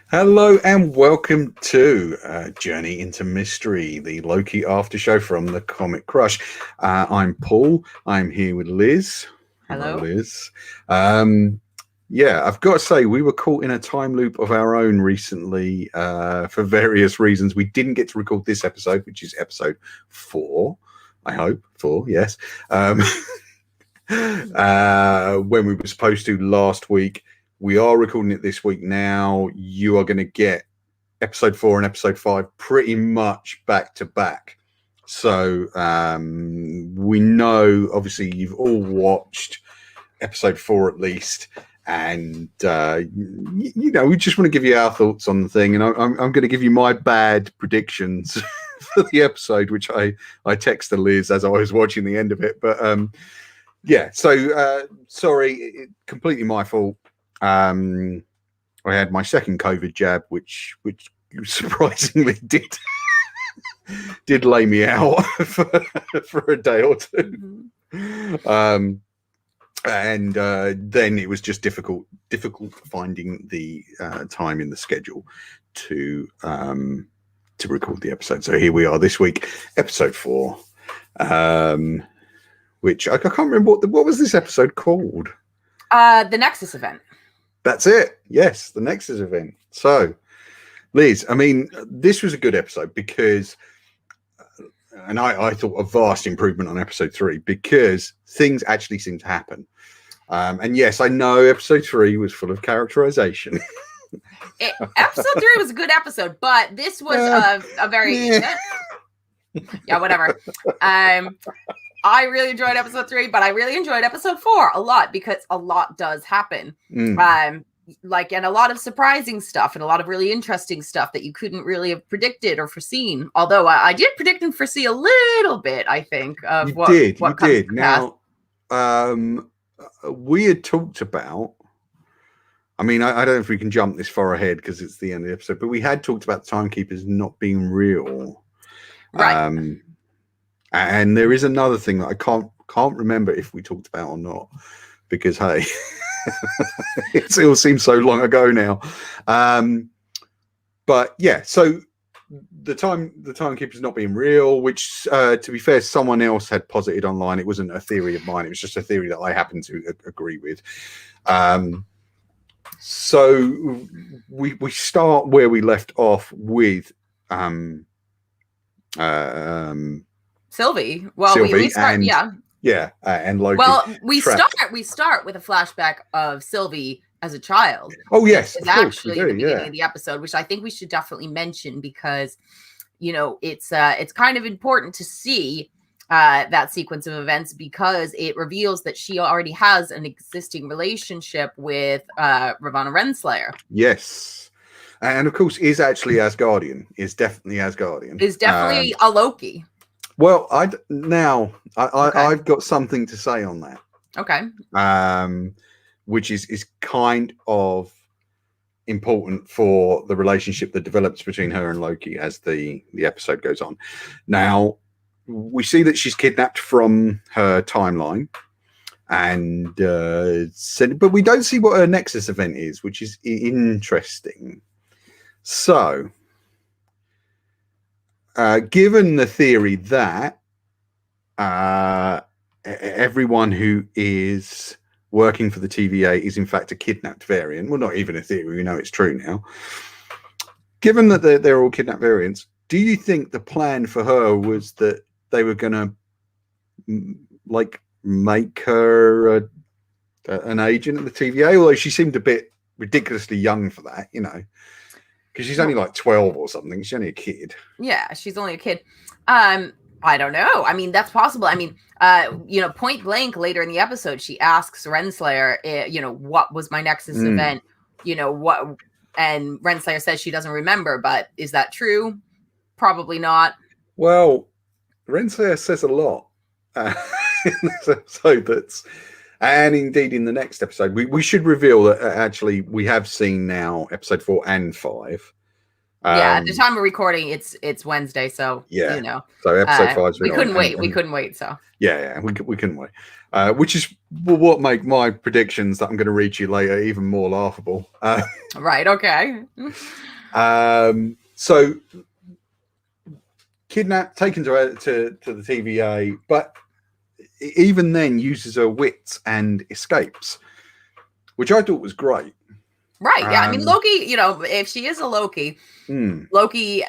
Hello and welcome to Journey into Mystery, the Loki after show from the Comic Crush. I'm Paul. I'm here with Liz. Hello, Hello. Liz. Yeah, I've got to say, we were caught in a time loop of our own recently for various reasons. We didn't get to record this episode, which is episode 4. I hope 4, yes. When we were supposed to last week. We are recording it this week now. You are going to get episode 4 and episode 5 pretty much back to back. So we know, obviously, you've all watched episode 4 at least. And, we just want to give you our thoughts on the thing. And I'm going to give you my bad predictions for the episode, which I texted Liz as I was watching the end of it. But, sorry, completely my fault. I had my second COVID jab, which surprisingly did lay me out for a day or two. Mm-hmm. And then it was just difficult finding the time in the schedule to record the episode. So here we are this week, episode 4, which I can't remember what was this episode called. The Nexus event. That's it. Yes, the Nexus event. So, Liz, I mean, this was a good episode because, and I thought a vast improvement on episode 3 because things actually seem to happen. And yes, I know episode 3 was full of characterization. Episode 3 was a good episode, but this was a very... Yeah, whatever. I really enjoyed episode 3, but I really enjoyed episode 4 a lot because a lot does happen. And a lot of surprising stuff and a lot of really interesting stuff that you couldn't really have predicted or foreseen. Although I did predict and foresee a little bit, I think, of you what did. Now, we had talked about, I mean, I don't know if we can jump this far ahead because it's the end of the episode, but we had talked about timekeepers not being real. Right. And there is another thing that I can't remember if we talked about or not, because hey, it all seems so long ago now. But yeah, so the timekeeper's not being real, which to be fair, someone else had posited online. It wasn't a theory of mine; it was just a theory that I happen to agree with. So we start where we left off with Sylvie. Well, Sylvie we start, and Loki. Well, we start with a flashback of Sylvie as a child. Oh yes, it's actually the beginning of the episode, which I think we should definitely mention because it's kind of important to see that sequence of events because it reveals that she already has an existing relationship with Ravonna Renslayer. Yes. And of course, is definitely Asgardian. Is definitely a Loki. Well, I've got something to say on that. Okay. Which is kind of important for the relationship that develops between her and Loki as the episode goes on. Now, we see that she's kidnapped from her timeline, and but we don't see what her Nexus event is, which is interesting. So, given the theory that everyone who is working for the TVA is in fact a kidnapped variant, well, not even a theory, we know it's true now. Given that they're all kidnapped variants, do you think the plan for her was that they were going to make her an agent of the TVA? Although she seemed a bit ridiculously young for that, because she's only like 12 or something. She's only a kid. Yeah, she's only a kid. I don't know. I mean, that's possible. I mean, point blank later in the episode, she asks Renslayer, what was my Nexus event? What? And Renslayer says she doesn't remember, but is that true? Probably not. Well, Renslayer says a lot in this episode. And indeed in the next episode, we should reveal that actually we have seen now episode 4 and 5. Yeah, at the time of recording, it's Wednesday, so yeah. you know, So episode 5's we been couldn't on, wait. We couldn't wait. So yeah, we couldn't wait. Which is what make my predictions that I'm going to read you later even more laughable. Right. Okay. So kidnapped, taken to the TVA, but even then uses her wits and escapes, which I thought was great. Right. Yeah. I mean, Loki, if she is a Loki, Mm. Loki,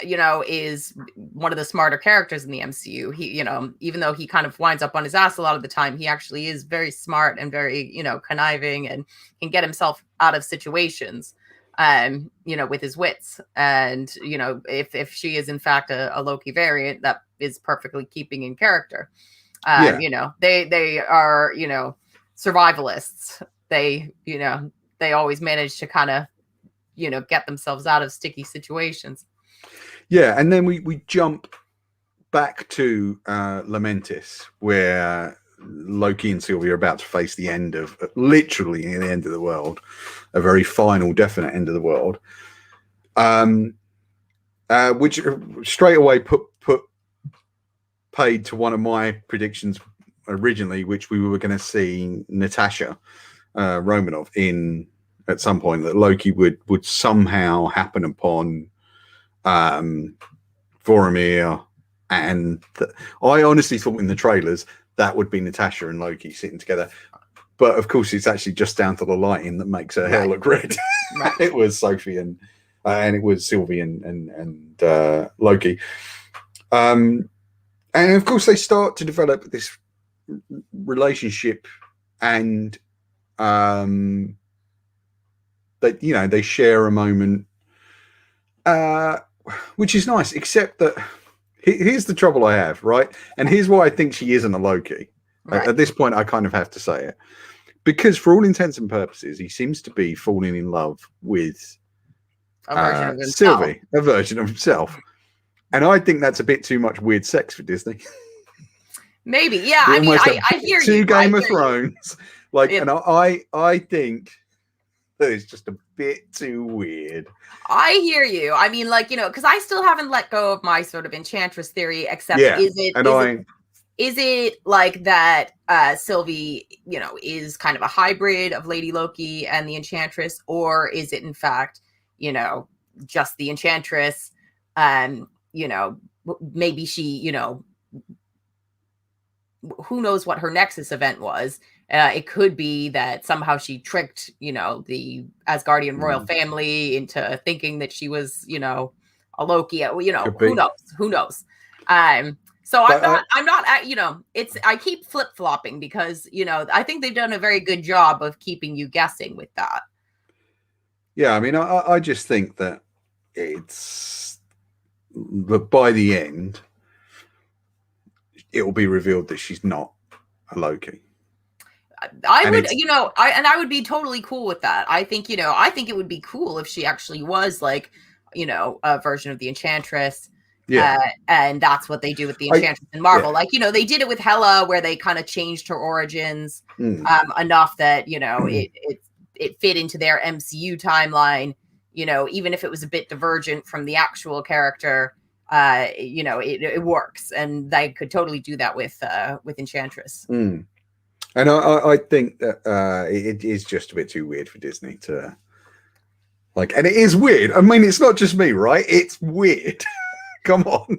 is one of the smarter characters in the MCU. He, even though he kind of winds up on his ass a lot of the time, he actually is very smart and very, conniving and can get himself out of situations, with his wits. And, if she is in fact a Loki variant, that is perfectly keeping in character. They are, survivalists. They always manage to kind of, get themselves out of sticky situations. Yeah, and then we jump back to Lamentis, where Loki and Sylvie are about to face the end of, literally the end of the world, a very final, definite end of the world, which straight away paid to one of my predictions originally, which we were going to see Natasha Romanoff in at some point, that Loki would somehow happen upon Vormir, and I honestly thought in the trailers that would be Natasha and Loki sitting together, but of course it's actually just down to the lighting that makes her hair look red. Right. It was Sophie and it was Sylvie and Loki, and of course they start to develop this relationship, and they share a moment, which is nice, except that here's the trouble I have, right? And here's why I think she isn't a Loki. Right. At this point, I kind of have to say it. Because for all intents and purposes, he seems to be falling in love with a version of himself. Sylvie, a version of himself. And I think that's a bit too much weird sex for Disney. Maybe, yeah. I mean, I hear you. To Game of Thrones. And I think that it's just a bit too weird. I hear you. I mean, because I still haven't let go of my sort of Enchantress theory, except is it like that Sylvie, is kind of a hybrid of Lady Loki and the Enchantress, or is it in fact, just the Enchantress? Maybe she, who knows what her Nexus event was. It could be that somehow she tricked, the Asgardian royal family into thinking that she was, a Loki. Who knows? Who knows? So I'm not, I keep flip flopping because, I think they've done a very good job of keeping you guessing with that. Yeah, I mean, I just think that but by the end, it will be revealed that she's not a Loki. I would be totally cool with that. I think it would be cool if she actually was like, a version of the Enchantress. Yeah. And that's what they do with the Enchantress in Marvel. Yeah. They did it with Hela, where they kind of changed her origins enough that, it fit into their MCU timeline, even if it was a bit divergent from the actual character. It works, and they could totally do that with Enchantress. And I think that it is just a bit too weird for Disney to and it is weird. I mean, it's not just me, right? It's weird. Come on.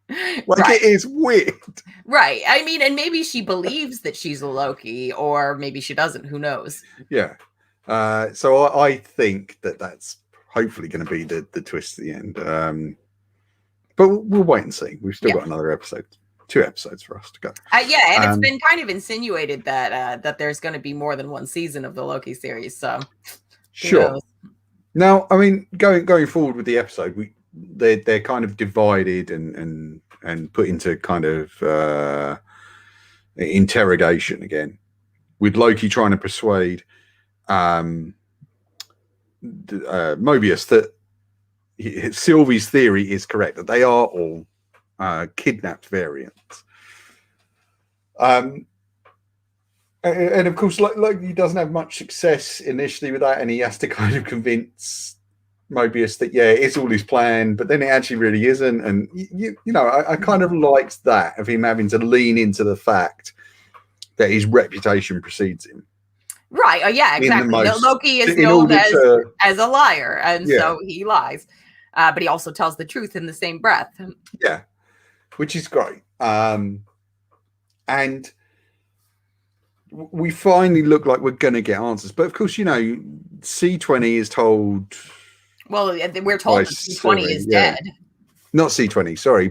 It is weird. Right. I mean, and maybe she believes that she's a Loki, or maybe she doesn't. Who knows? Yeah. So I think that's hopefully going to be the twist at the end. But we'll wait and see. We've still got another episode, 2 episodes for us to go. And it's been kind of insinuated that there's going to be more than one season of the Loki series. So sure. Now, I mean, going forward with the episode, they're kind of divided and put into kind of interrogation again, with Loki trying to persuade Mobius that Sylvie's theory is correct, that they are all kidnapped variants. And of course, Loki doesn't have much success initially with that, and he has to kind of convince Mobius that it's all his plan, but then it actually really isn't. And I kind of liked that of him having to lean into the fact that his reputation precedes him. Right. Oh, yeah, exactly. Loki is known as a liar, and so he lies. But he also tells the truth in the same breath. Yeah, which is great. And we finally look like we're going to get answers. But of course, C20 is told... Well, we're told that C20 is dead. Not C20, sorry.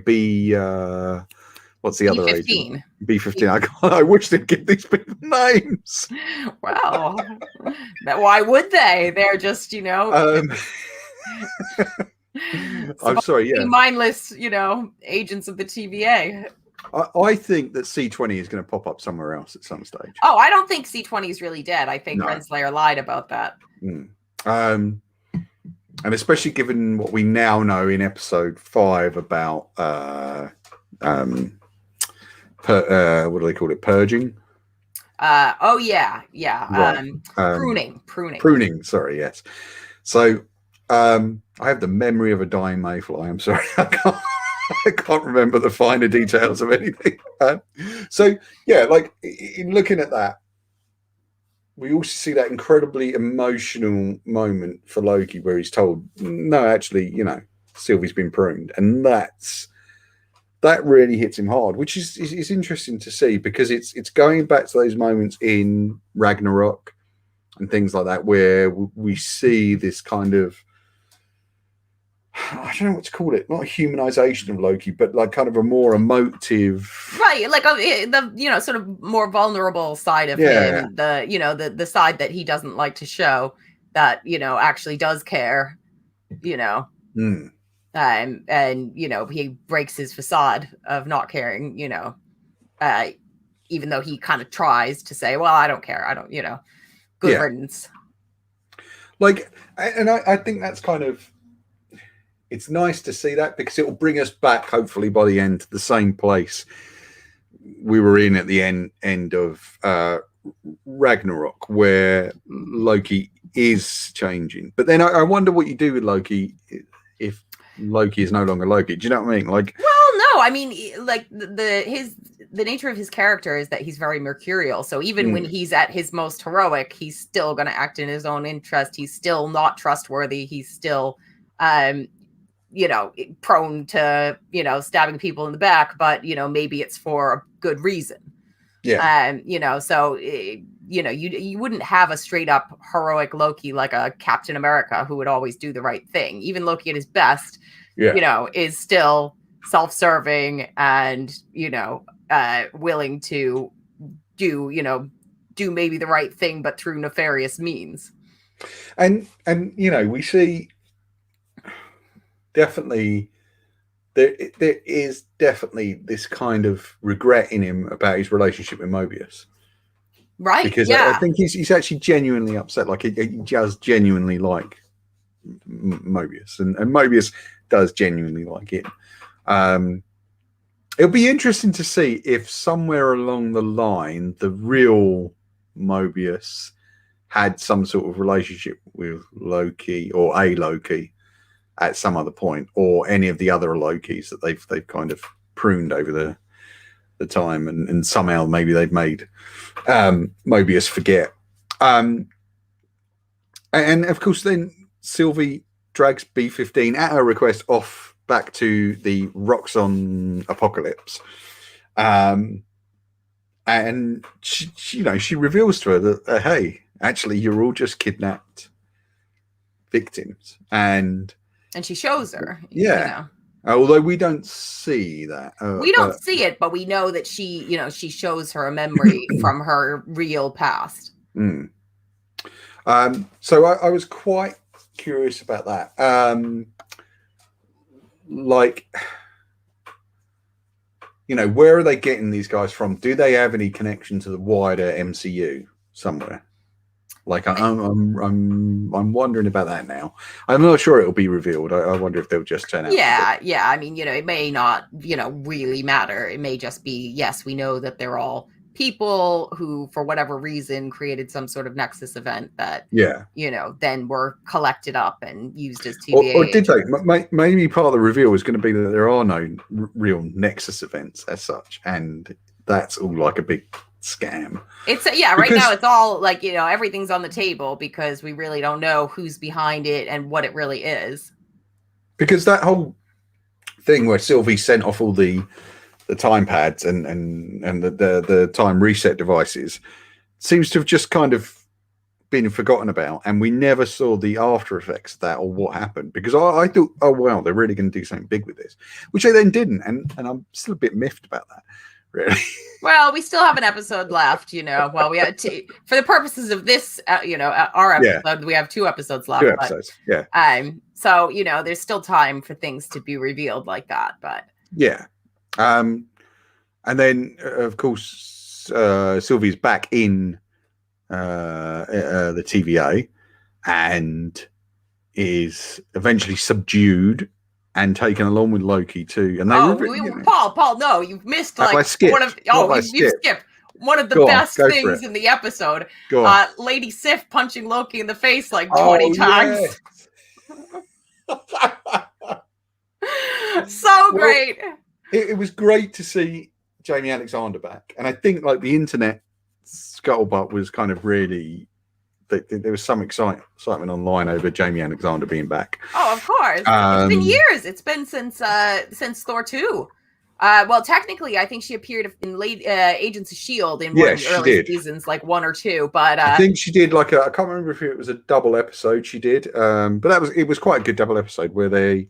What's the other agent? B15. I wish they'd give these people names. Well, why would they? They're just, I'm sorry, mindless, agents of the TVA. I think that C20 is going to pop up somewhere else at some stage. Oh, I don't think C20 is really dead. I think Renslayer lied about that. And especially given what we now know in episode 5 about what do they call it? Purging? Right. Pruning. Sorry, yes. So I have the memory of a dying mayfly. I'm sorry, I can't remember the finer details of anything. Like in looking at that, we also see that incredibly emotional moment for Loki where he's told, no, actually, Sylvie's been pruned, and that really hits him hard, which is interesting to see, because it's going back to those moments in Ragnarok and things like that where we see this kind of, I don't know what to call it, not a humanization of Loki, but like kind of a more emotive, right? Like the sort of more vulnerable side of him, the side that he doesn't like to show, that actually does care, and he breaks his facade of not caring, even though he kind of tries to say, well, I don't care, I don't, good riddance. Like, and I think that's kind of, it's nice to see that, because it will bring us back, hopefully by the end, to the same place we were in at the end of Ragnarok, where Loki is changing. But then I wonder what you do with Loki if Loki is no longer Loki. Do you know what I mean? Like, well, no, I mean, like the nature of his character is that he's very mercurial. So even when he's at his most heroic, he's still going to act in his own interest. He's still not trustworthy. He's still, prone to, stabbing people in the back, but, maybe it's for a good reason. Yeah. So, you wouldn't have a straight up heroic Loki like a Captain America who would always do the right thing. Even Loki at his best, is still self-serving and, willing to do maybe the right thing, but through nefarious means. And we see definitely there is definitely this kind of regret in him about his relationship with Mobius. Right. Because I think he's actually genuinely upset. Like he does genuinely like Mobius, and Mobius does genuinely like him. It'll be interesting to see if somewhere along the line the real Mobius had some sort of relationship with Loki, or a Loki, at some other point, or any of the other Lokis that they've kind of pruned over the time, and somehow maybe they've made Mobius forget. And of course, then Sylvie drags B15 at her request off back to the Roxxon apocalypse. And she reveals to her that, hey, actually, you're all just kidnapped victims. And she shows her. Although we don't see that. We don't see it, but we know that she shows her a memory from her real past. So I was quite curious about that. Where are they getting these guys from? Do they have any connection to the wider MCU somewhere? Like, I'm wondering about that now. I'm not sure it'll be revealed. I wonder if they'll just turn out. Yeah. I mean, it may not, really matter. It may just be, yes, we know that they're all people who, for whatever reason, created some sort of Nexus event that, then were collected up and used as TVA. Or did they? Maybe part of the reveal is going to be that there are no real Nexus events as such, and that's all like a big scam. It's right now it's all like, everything's on the table because we really don't know who's behind it and what it really is. Because that whole thing where Sylvie sent off all the time pads and the time reset devices seems to have just kind of been forgotten about, and we never saw the after effects of that or what happened, because I thought, oh wow, they're really going to do something big with this, which they then didn't, and I'm still a bit miffed about that, really. Well, we still have an episode left, well, we had for the purposes of this our episode, we have 2 episodes left. 2 episodes, so there's still time for things to be revealed like that, but and then of course Sylvie's back in the TVA and is eventually subdued and taken along with Loki too. And they Paul, no, you've missed one of you skipped one of the best things in the episode. Lady Sif punching Loki in the face like 20 times. So great. It was great to see Jamie Alexander back, and I think like the internet scuttlebutt was kind of really there was some excitement online over Jamie Alexander being back. Oh, of course. It's been years. It's been since Thor 2. Well, technically, I think she appeared in late Agents of S.H.I.E.L.D. in one of the early seasons, like 1 or 2. But I think she did I can't remember if it was a double episode she did, but it was quite a good double episode where they.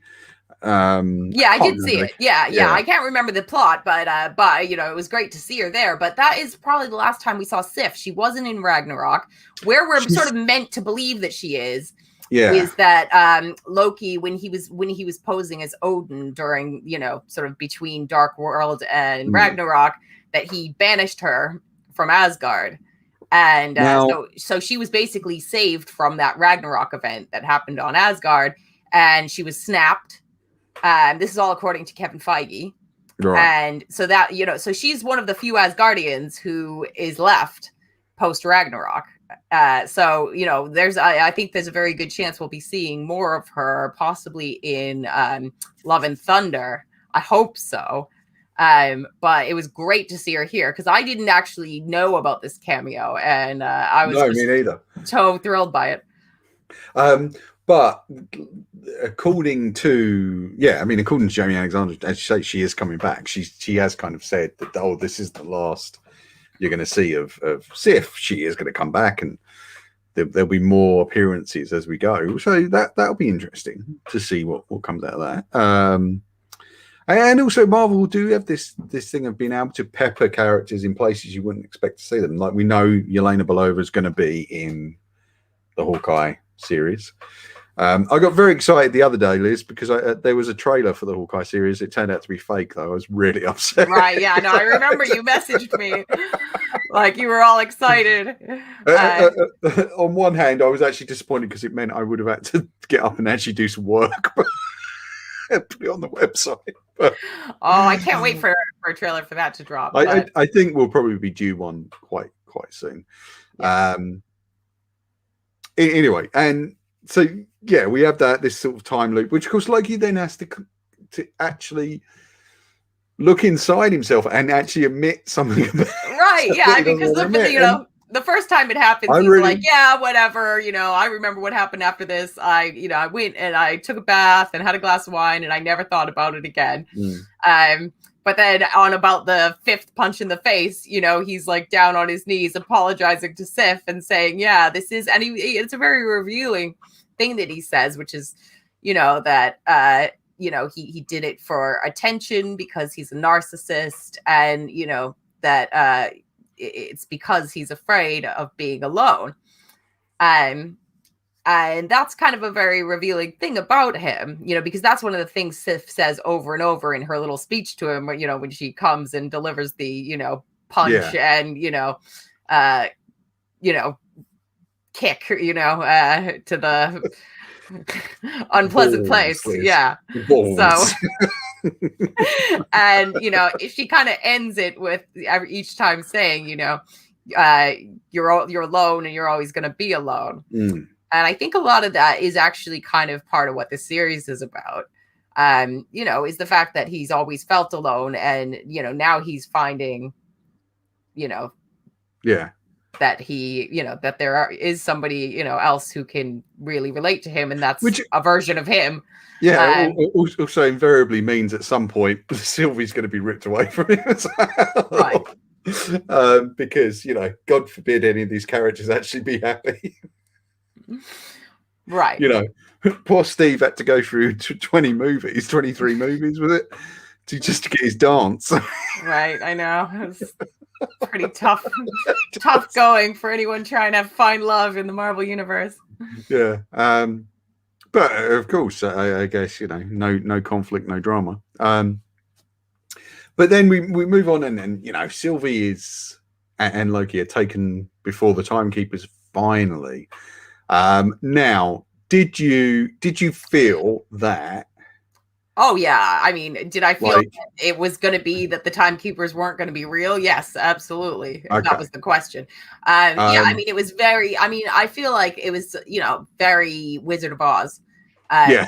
I did see it. Yeah. I can't remember the plot, but it was great to see her there. But that is probably the last time we saw Sif. She wasn't in Ragnarok, where we're sort of meant to believe that she is. Is that Loki, when he was posing as Odin during, sort of between Dark World and Ragnarok, that he banished her from Asgard. And so she was basically saved from that Ragnarok event that happened on Asgard, and she was snapped. This is all according to Kevin Feige. Right. And so that, so she's one of the few Asgardians who is left post Ragnarok. So, I think there's a very good chance we'll be seeing more of her possibly in Love and Thunder. I hope so. But it was great to see her here because I didn't actually know about this cameo, and I was me neither. So thrilled by it. But according to Jamie Alexander, as you say, she is coming back. She has kind of said that, this is the last you're going to see of Sif. She is going to come back, and there'll be more appearances as we go. So that'll be interesting to see what comes out of that. And also, Marvel do have this thing of being able to pepper characters in places you wouldn't expect to see them. Like we know Yelena Belova is going to be in the Hawkeye series. I got very excited the other day, Liz, because there was a trailer for the Hawkeye series. It turned out to be fake, though. I was really upset. Right, yeah, no, I remember you messaged me. Like, you were all excited. On one hand, I was actually disappointed because it meant I would have had to get up and actually do some work. Put it on the website. I can't wait for a trailer for that to drop. I think we'll probably be due one quite soon. Yeah. Anyway, and so we have this sort of time loop, which of course Loki then has to actually look inside himself and actually admit something about right. Yeah, because the first time it happens, he's like, yeah, whatever. I remember what happened after this. I went and I took a bath and had a glass of wine, and I never thought about it again. But then on about the 5th punch in the face, he's like down on his knees, apologizing to Sif and saying, yeah, this is, and it's a very revealing thing that he says, which is, that, he did it for attention because he's a narcissist, and, that it's because he's afraid of being alone. And that's kind of a very revealing thing about him, because that's one of the things Sif says over and over in her little speech to him, when she comes and delivers the, punch and, kick, to the unpleasant place. Yeah. Balls. So And she kind of ends it with each time saying, you're alone and you're always going to be alone. Mm. And I think a lot of that is actually kind of part of what the series is about. Is the fact that he's always felt alone, and now he's finding, yeah, that he, that there is somebody, else who can really relate to him, and that's a version of him. Yeah, also invariably means at some point Sylvie's going to be ripped away from him as well. Right. Because, God forbid any of these characters actually be happy. Right. Poor Steve had to go through 23 movies, was it? Just to get his dance. Right, I know. It's pretty tough going for anyone trying to find love in the Marvel universe. Yeah. But of course, I guess, no conflict, no drama. But then we move on, and Sylvie and Loki are taken before the Timekeepers finally. Now, did you feel that? Oh yeah, I mean, did I feel it was going to be that the Timekeepers weren't going to be real? Yes, absolutely. Okay. That was the question. Yeah, I mean, it was very. I mean, I feel like it was very Wizard of Oz. Yeah.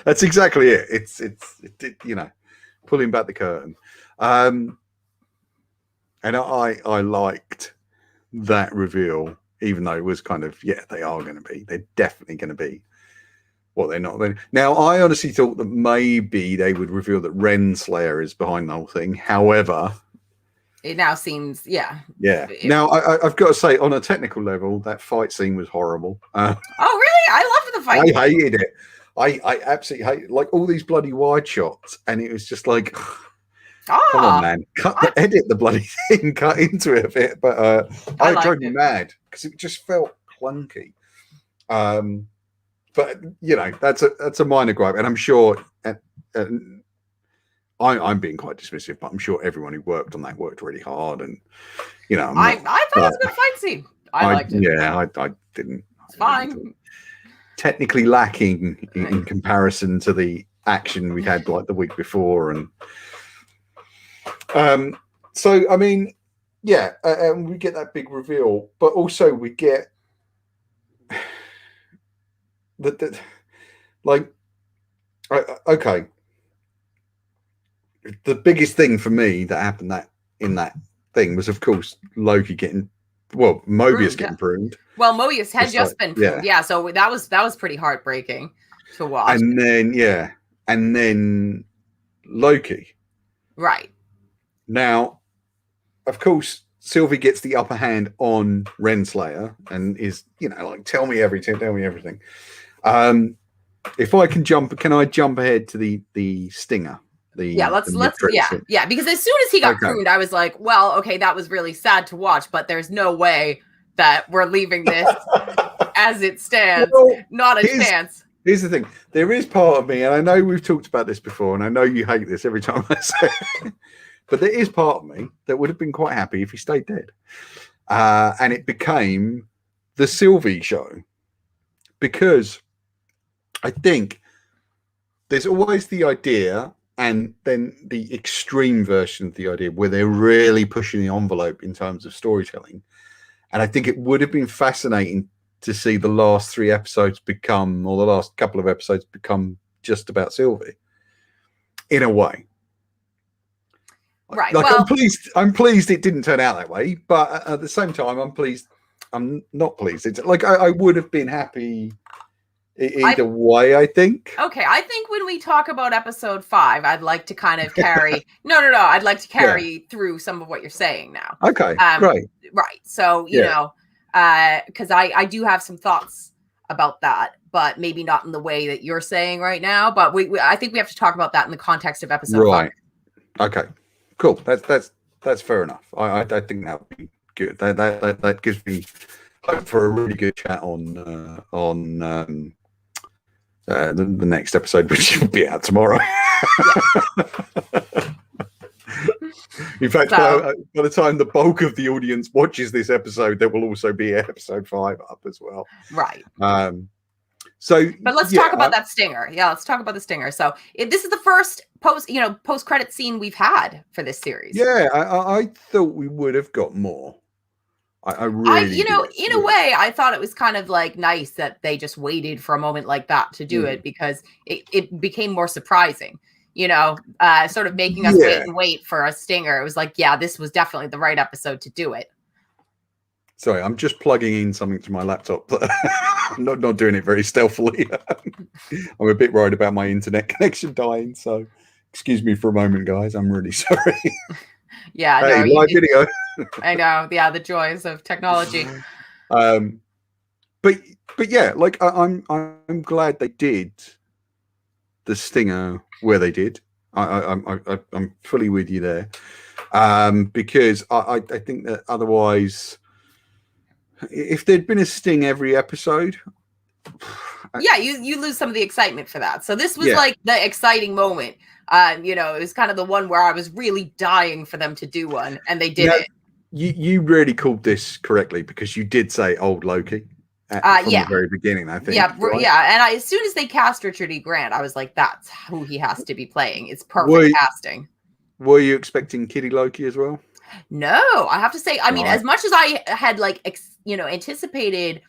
That's exactly it. It's pulling back the curtain. And I liked that reveal, even though it was kind of, they're definitely going to be what they're not. Now, I honestly thought that maybe they would reveal that Renslayer is behind the whole thing. However, it now seems, yeah. Now, I've got to say, on a technical level, that fight scene was horrible. Oh, really? I loved the fight. I hated it. I absolutely hate like all these bloody wide shots, and it was just like, come on, man, edit the bloody thing, cut into it a bit. But I drove me mad because it just felt clunky. But that's a minor gripe, and I'm sure. I'm being quite dismissive, but I'm sure everyone who worked on that worked really hard, and I thought it was a good fight scene. I liked it. Yeah, I didn't. It's fine. Technically lacking in comparison to the action we had like the week before, and so I mean, and we get that big reveal, but also we get that like okay. The biggest thing for me that happened in that thing was, of course, Loki getting Mobius getting pruned. Well, Mobius had just been pruned, so that was pretty heartbreaking to watch. And then Loki. Right. Now, of course, Sylvie gets the upper hand on Renslayer and is, like, tell me everything. If I can I jump ahead to the stinger? Let's because as soon as he got pruned, I was like, well, okay, that was really sad to watch, but there's no way that we're leaving this as it stands. Not a chance. Here's the thing. There is part of me, and I know we've talked about this before, and I know you hate this every time I say it, but there is part of me that would have been quite happy if he stayed dead. And it became the Sylvie show, because I think there's always the idea, and then the extreme version of the idea where they're really pushing the envelope in terms of storytelling. And I think it would have been fascinating to see the last 3 episodes become, or the last couple of episodes become, just about Sylvie in a way. Right. Like, I'm pleased it didn't turn out that way, but at the same time, I'm not pleased. It's like I would have been happy either way, I think. Okay, I think when we talk about episode 5, I'd like to kind of carry. no, I'd like to carry through some of what you're saying now. Okay, great. Right. So because I do have some thoughts about that, but maybe not in the way that you're saying right now. But I think we have to talk about that in the context of episode 5. Okay. Cool. That's fair enough. I think that would be good. That gives me hope for a really good chat on the next episode, which will be out tomorrow. In fact, by the time the bulk of the audience watches this episode, there will also be episode 5 up as well. Right. So, but let's talk about that stinger. Yeah, let's talk about the stinger. So this is the first post-credit scene we've had for this series. Yeah, I thought we would have got more. I really, in a way, I thought it was kind of like nice that they just waited for a moment like that to do it, because it became more surprising. Sort of making us wait for a stinger. It was like, yeah, this was definitely the right episode to do it. Sorry, I'm just plugging in something to my laptop. I'm not doing it very stealthily. I'm a bit worried about my internet connection dying, so excuse me for a moment, guys. I'm really sorry. Yeah, hey, live video. I know. Yeah, the joys of technology. But yeah, like I'm glad they did the stinger where they did. I'm fully with you there, because I think that otherwise, if there'd been a sting every episode, you lose some of the excitement for that. So this was like the exciting moment. It was kind of the one where I was really dying for them to do one, and they did it. You really called this correctly, because you did say old Loki from the very beginning, I think. Right? And as soon as they cast Richard E. Grant, I was like, that's who he has to be playing. It's perfect casting. Were you expecting Kitty Loki as well? No, I have to say, I mean, as much as I had anticipated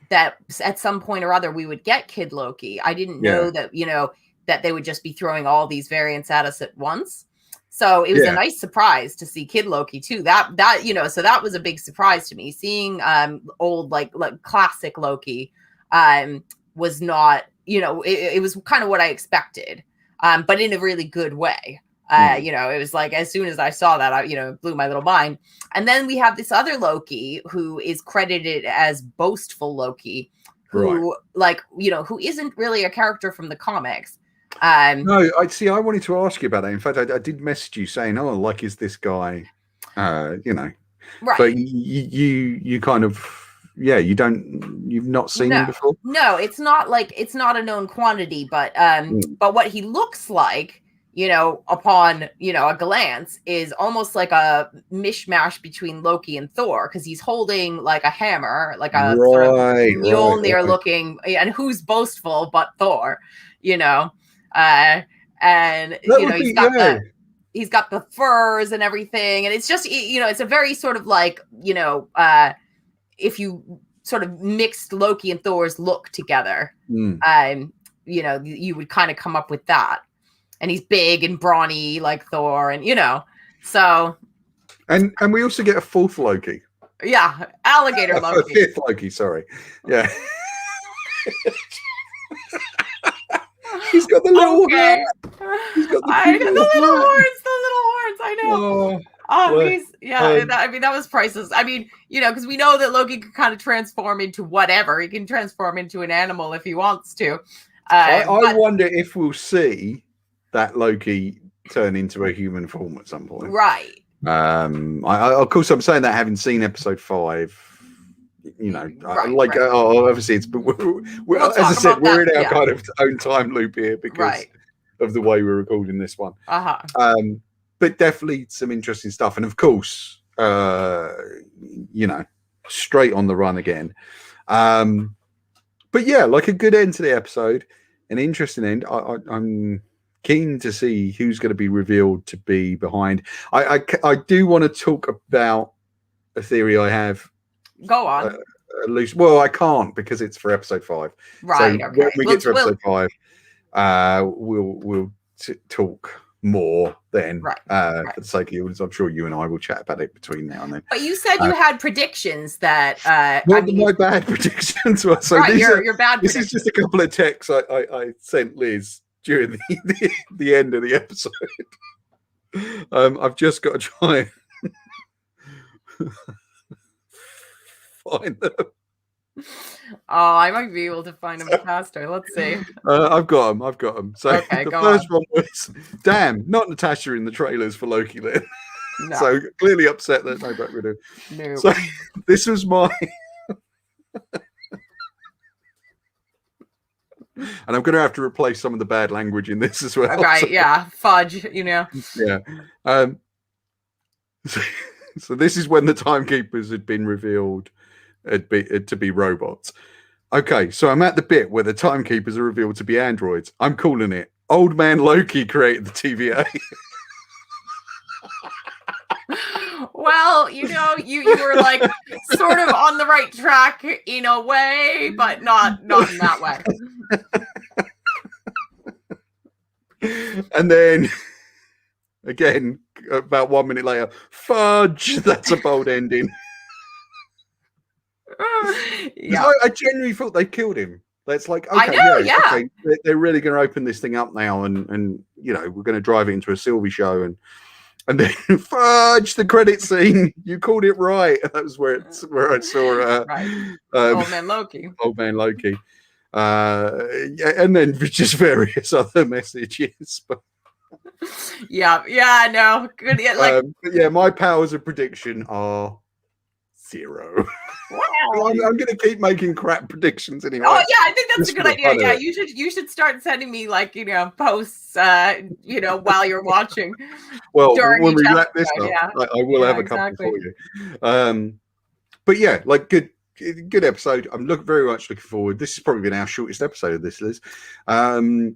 that at some point or other we would get Kid Loki, I didn't know that, that they would just be throwing all these variants at us at once. So it was a nice surprise to see Kid Loki too. That so that was a big surprise to me. Seeing old like classic Loki was not, it was kind of what I expected, but in a really good way. It was like, as soon as I saw that, it blew my little mind. And then we have this other Loki who is credited as Boastful Loki, who who isn't really a character from the comics. No, I wanted to ask you about that. In fact, I did message you saying, "Oh, like, is this guy?" Right? But you kind of, you've not seen him before. No, it's not a known quantity, but what he looks like, upon a glance, is almost like a mishmash between Loki and Thor, because he's holding like a hammer, like a sort of Mjolnir looking, and who's boastful but Thor, and he's got the furs and everything, and it's just it's a very sort of like if you sort of mixed Loki and Thor's look together, you would kind of come up with that. And he's big and brawny like Thor, and so. And we also get a fourth Loki. Yeah, alligator Loki. Fifth Loki, sorry. Yeah. He's got the little hair. He's got the little horns. I know. That was priceless. I mean, because we know that Loki can kind of transform into whatever. He can transform into an animal if he wants to. I wonder if we'll see that Loki turn into a human form at some point. Right. Of course, I'm saying that having seen episode 5. Obviously it's, but we're as I said, we're in our kind of own time loop here because of the way we're recording this one. But definitely some interesting stuff, and of course, straight on the run again. But yeah, like a good end to the episode, an interesting end. I'm keen to see who's going to be revealed to be behind. I do want to talk about a theory I have. Go on. Well, I can't because it's for episode 5. Right. So when we get to episode 5, we'll talk more then. Right. For the sake of you, I'm sure you and I will chat about it between now and then. But you said you had predictions that. My bad predictions were. So right, your bad. This is just a couple of texts I sent Liz during the end of the episode. I've just got to try. Find them. Oh, I might be able to find them faster. Let's see. I've got them. So okay, the first one was, damn, not Natasha in the trailers for Loki then. No. So clearly upset that they got rid of. No. So this was my and I'm going to have to replace some of the bad language in this as well. Right, yeah. Fudge, Yeah. So this is when the timekeepers had been revealed to be robots. Okay, so I'm at the bit where the timekeepers are revealed to be androids. I'm calling it. Old man Loki created the TVA. Well, you were like sort of on the right track in a way, but not in that way. And then again, about 1 minute later, fudge, that's a bold ending. Yeah. I genuinely thought they killed him. That's like, okay, I know, yeah. okay, they're really going to open this thing up now, and you know, we're going to drive it into a Sylvie show, and then fudge, the credit scene. You called it right. That was where I saw Right. Old Man Loki. Yeah, and then just various other messages. But yeah, no, good. Yeah, like, but yeah, my powers of prediction are 0. wow. I'm going to keep making crap predictions anyway. Oh yeah, I think that's Just a good idea. Yeah, you should start sending me like posts, while you're watching. Well, when we wrap this up, yeah. I will have a couple for you. But yeah, like good episode. I'm very much looking forward. This has probably been our shortest episode of this, Liz. A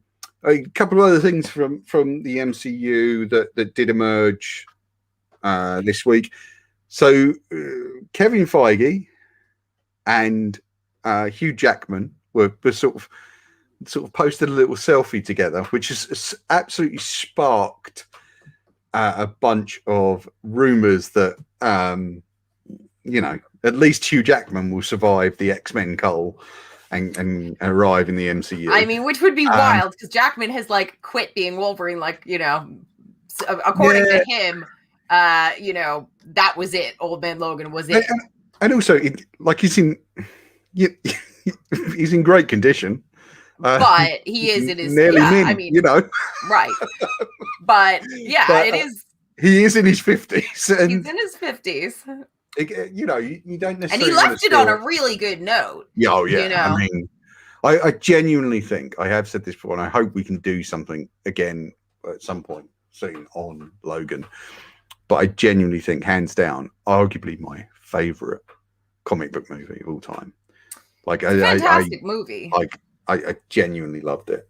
couple of other things from the MCU that did emerge this week. So Kevin Feige and Hugh Jackman were sort of posted a little selfie together, which has absolutely sparked a bunch of rumors that at least Hugh Jackman will survive the X-Men cull and arrive in the MCU. I mean, which would be wild because Jackman has like quit being Wolverine. Like, according to him, that was it. Old Man Logan was it. And also, he's in great condition. But he is in his nearly min, I mean, right. But yeah, but, it is. He is in his 50s. He's in his 50s. You don't necessarily. And he left it on a really good note. Yeah, oh yeah. I mean, I genuinely think, I have said this before, and I hope we can do something again at some point soon on Logan. But I genuinely think, hands down, arguably my favorite comic book movie of all time. Like, fantastic movie. I genuinely loved it.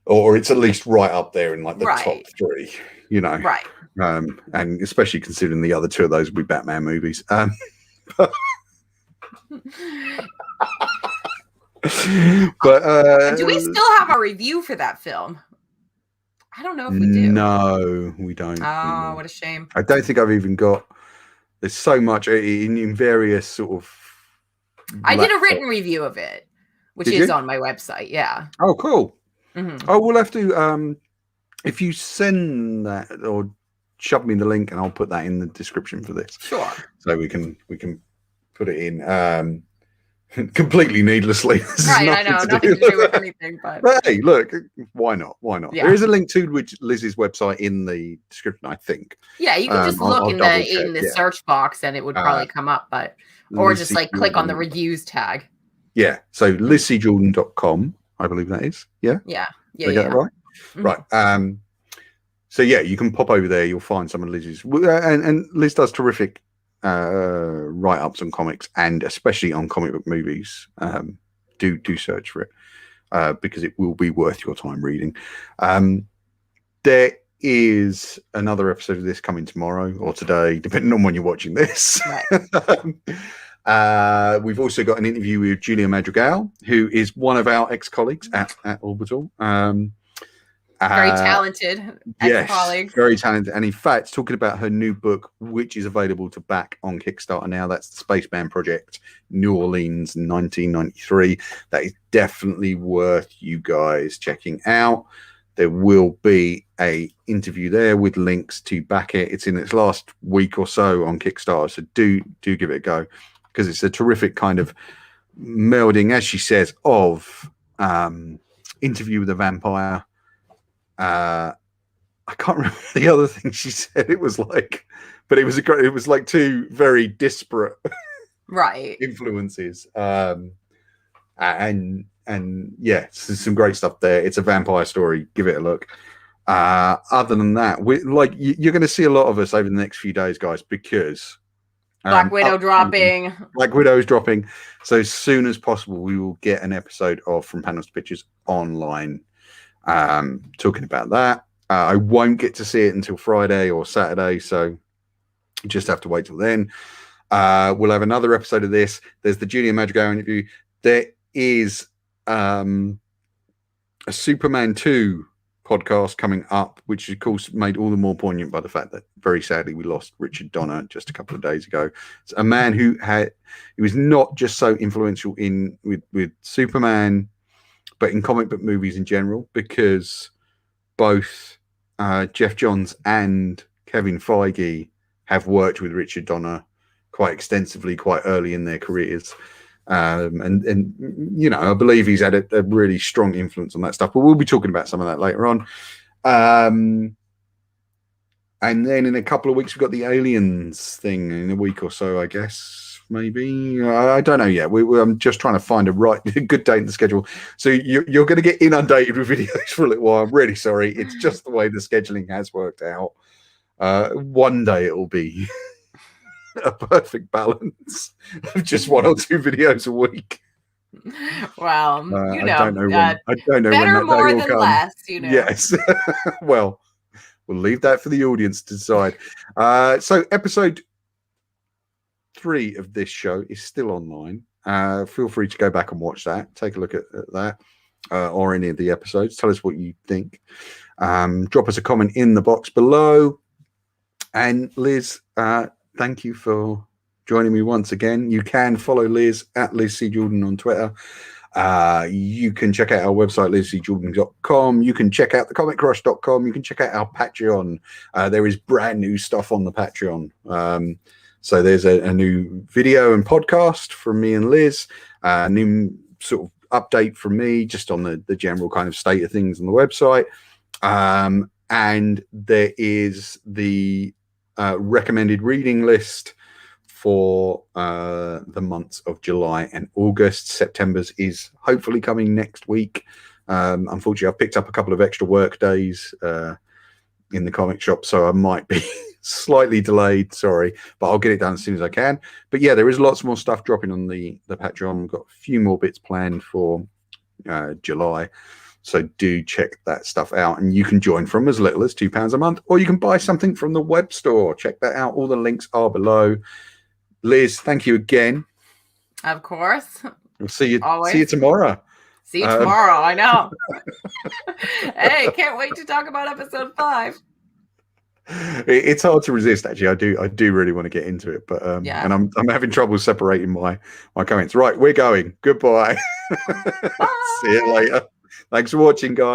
Or it's at least right up there in like the top 3, Right. And especially considering the other 2 of those would be Batman movies. But do we still have a review for that film? I don't know if we do. No, we don't. Oh, what a shame. I don't think I've even got. There's so much in various sort of. I did a written review of it, which is on my website. Yeah. Oh, cool. Mm-hmm. Oh, we'll have to. If you send that or shove me the link, and I'll put that in the description for this. Sure. So we can put it in. Completely needlessly. Right, I know, nothing to do with anything, but hey, look, why not? Yeah. There is a link to Liz's website in the description, I think. Yeah, you can just look in the search box and it would probably come up, or just like click on the reviews tag. Yeah, so LizzyJordan.com, I believe that is. Yeah. Yeah. Did I get that right? Mm-hmm. Right. So yeah, you can pop over there. You'll find some of Liz's, and Liz does terrific write-ups on comics, and especially on comic book movies. Do search for it because it will be worth your time reading. There is another episode of this coming tomorrow or today, depending on when you're watching this. Right. We've also got an interview with Julia Madrigal, who is one of our ex-colleagues at Orbital. Very talented ex-colleague. Yes, very talented. And in fact, talking about her new book, which is available to back on Kickstarter now, that's the Spaceman Project, New Orleans, 1993. That is definitely worth you guys checking out. There will be a interview there with links to back it. It's in its last week or so on Kickstarter, so do give it a go, because it's a terrific kind of melding, as she says, of Interview with a Vampire. I can't remember the other thing she said. It was like, but it was like 2 very disparate influences. And yeah, some great stuff there. It's a vampire story. Give it a look. Other than that, you're going to see a lot of us over the next few days, guys, because Black Widow dropping. Black Widow is dropping. So as soon as possible, we will get an episode of From Panels to Pictures online, talking about that. I won't get to see it until Friday or Saturday, so you just have to wait till then. We'll have another episode of this. There's the Julian Madrigal interview. There is a Superman 2 podcast coming up, which of course made all the more poignant by the fact that very sadly we lost Richard Donner just a couple of days ago. It's a man who was not just so influential with Superman, but in comic book movies in general, because both Jeff Johns and Kevin Feige have worked with Richard Donner quite extensively, quite early in their careers. And you know, I believe he's had a really strong influence on that stuff, but we'll be talking about some of that later on. And then in a couple of weeks, we've got the Aliens thing in a week or so, I guess, maybe. I don't know yet. I'm just trying to find a good date in the schedule. So you're going to get inundated with videos for a little while. I'm really sorry. It's just the way the scheduling has worked out. One day it'll be a perfect balance of just 1 or 2 videos a week. Well, you know, I don't know when better that more day will than come. less, you know. Yes. Well, we'll leave that for the audience to decide. So episode 3 of this show is still online. Feel free to go back and watch that. Take a look at that or any of the episodes. Tell us what you think. Drop us a comment in the box below. And Liz, thank you for joining me once again. You can follow Liz at Liz C. Jordan on Twitter. You can check out our website, lizcjordan.com. You can check out thecomiccrush.com. You can check out our Patreon. There is brand new stuff on the Patreon. So there's a new video and podcast from me and Liz, a new sort of update from me just on the general kind of state of things on the website. And there is the recommended reading list for the months of July and August. September's is hopefully coming next week. Unfortunately, I've picked up a couple of extra work days in the comic shop, so I might be slightly delayed, sorry, but I'll get it done as soon as I can. But yeah, there is lots more stuff dropping on the Patreon. We've got a few more bits planned for July. So do check that stuff out, and you can join from as little as £2 a month, or you can buy something from the web store. Check that out. All the links are below. Liz, thank you again. Of course. We'll see you. Always. See you tomorrow. See you tomorrow. I know. Hey, can't wait to talk about episode 5. It's hard to resist, actually. I do really want to get into it, but yeah. And I'm having trouble separating my comments. Right, we're going. Goodbye. See you later. Thanks for watching, guys.